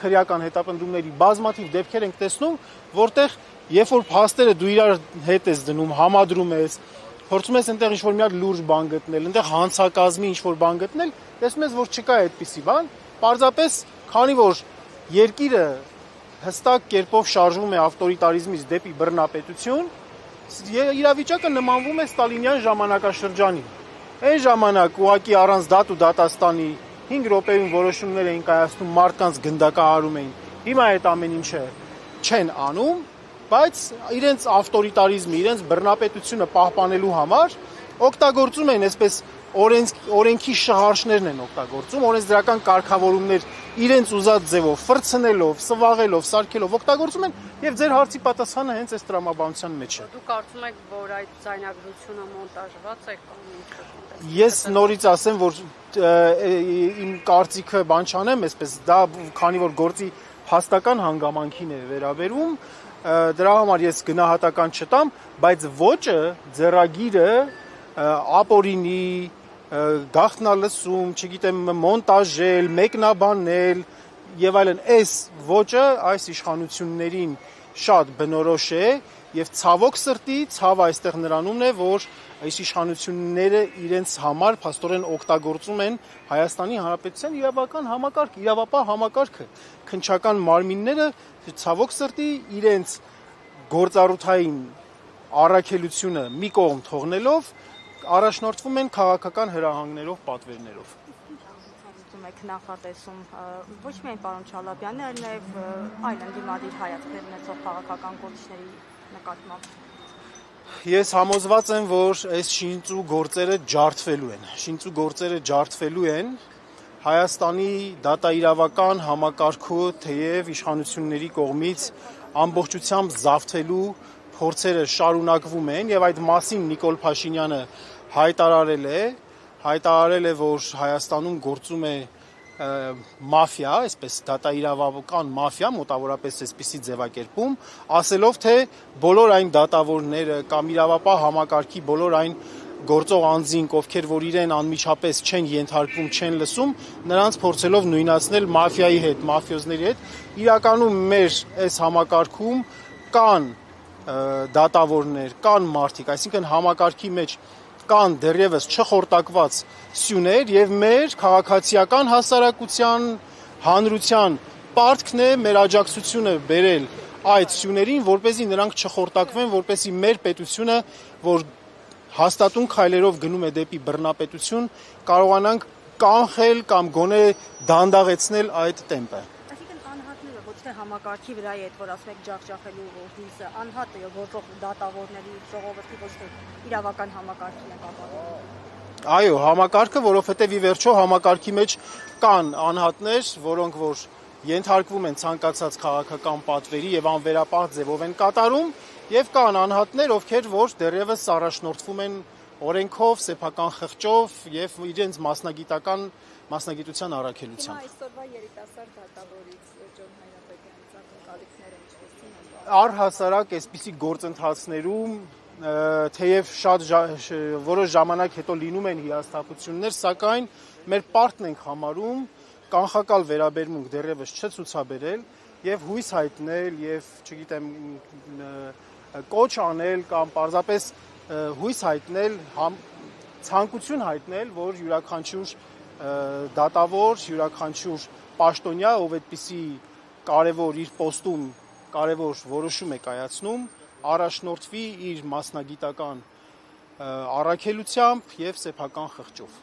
քրեական հետապնդումների բազմաթիվ դեպքեր ենք տեսնում, որտեղ երբ որ փաստերը դու իրար հետ ես դնում, համադրում ես, փորձում ես այնտեղ ինչ-որ մի հատ լուրջ բան գտնել, այնտեղ հանցակազմի ինչ-որ բան գտնել, տեսնում ես, որ չկա այդպիսի բան, պարզապես քանի որ երկիրը հստակ կերպով շարժվում է ավտորիտարիզմից դեպի բռնապետություն, իրավիճակը նմանվում է ստալինյան ժամանակաշրջանին։ Այն ժամանակ ուղղակի առանց դատ ու դատաստանի 5 րոպեում որոշումներ էին կայացնում, մարդկանց գնդակահարում էին։ Հիմա այդ ամեն ինչը չեն անում, բայց իրենց ավտորիտարիզմը, իրենց բռնապետությունը պահպանելու համար օգտագործում են այսպես օրենքի շահարշներն են օգտագործում, օրենսդրական կարգավորումներ իրենց ուզած ձևով ֆրցնելով, սվաղելով, սարքելով օգտագործում են եւ ձեր հարցի պատասխանը հենց այս տրամաբանության մեջ է։ Դուք կարծում եք, որ այդ ձայնագրությունը մոնտաժված է կամ ինչ։ Ես նորից ասեմ, որ իմ կարծիքը բան չանեմ, այսպես դա քանի որ գործի հաստական հանգամանքին է վերաբերում, դրա համար ես գնահատական չտամ, բայց ոճը, ձեռագիրը, ապօրինի, գաղտնալսում, չգիտեմ, մոնտաժել, մեկնաբանել եւ այլն, այս ոճը այս իշխանություններին շատ բնորոշ է եւ ցավոք սրտի, ցավը այստեղ նրանումն է, որ այս իշխանությունները իրենց համար փաստորեն օգտագործում են Հայաստանի Հանրապետության իրավական համակարգ, իրավապահ համակարգը, քննչական մարմինները ցավոք սրտի իրենց գործառութային առաքելությունը մի կողմ թողնելով առաջնորդվում են քաղաքական հրահանգներով, պատվերներով։ Ուզում եք նախատեսում ոչ միայն պարոն Չալաբյանը, այլ նաև այլ ընդդիմադիր հայացքներ ունեցող քաղաքական գործիչների նկատմամբ։ Ես համոզված եմ, որ այս շինծու գործերը ջարդվելու են Հայաստանի դատաիրավական համակարգը թեև իշխանությունների կողմից ամբողջությամբ զավթելու փորձերը շարունակվում են եւ այդ մասին Նիկոլ Փաշինյանը հայտարարել է, որ Հայաստանում գործում է մաֆիա, այսպես դատաիրավական մաֆիա, մոտավորապես այսպիսի ձևակերպում, ասելով, թե բոլոր այն դատավորները կամ իրավապահ համակարգի բոլոր այն գործող անձինք, ովքեր որ իրեն անմիջապես չեն ենթարկվում, չեն լսում, նրանց փորձելով նույնացնել մաֆիայի հետ, մաֆիոզների հետ, իրականում մեր այս համակարգում կան դատավորներ, կան մարդիկ, այսինքն համակարգի մեջ կան դեռևս չխորտակված սյուներ եւ մեր քաղաքացիական հասարակության հանրության պարտքն է մեր աջակցությունը բերել այդ սյուներին, որպեսզի նրանք չխորտակվեն, որպեսզի մեր պետությունը, որ հաստատուն քայլերով գնում է դեպի բռնապետություն, կարողանանք կանխել կամ գոնե դանդաղեցնել այդ տեմպը։ Այսինքն անհատները ոչ թե համակարգի վրա է, որ ասում եք ջախջախելու հույսը, անհատը գործող դատավորների ժողովրդի ոչ թե իրավական համակարգին է կապակցվում։ Այո, համակարգը, որովհետև ի վերջո համակարգի մեջ կան անհատներ, որոնք որ ենթարկվում են ցանկացած քաղաքական պատվերի եւ անվերապահ ձևով են կատարում, եւ կան անհատներ, ովքեր որ դեռևս առաջնորդվում են օրենքով, սեփական խղճով եւ իրենց մասնագիտության առաքելությամբ։ Այսօրվա երիտասարդ դատավորից Ջոն Հայրապետյանից ակնկալիքները ինչպիսին են։ Առհասարակ այսպիսի գործընթացներում թեև որոշ ժամանակ հետո լինում են հիասթափություններ, սակայն մեր պարտքն ենք համարում կանխակալ վերաբերմունք դեռևս չցուցաբերել եւ հույս հայտնել եւ, չգիտեմ, կոչ անել կամ պարզապես հույս հայտնել, ցանկություն հայտնել, որ յուրաքանչյուր դատավոր, յուրաքանչյուր պաշտոնյա, ով այդպիսի կարևոր իր պոստում կարևոր որոշում է կայացնում, առաջնորդվի իր մասնագիտական առաքելությամբ եւ սեփական խղճով։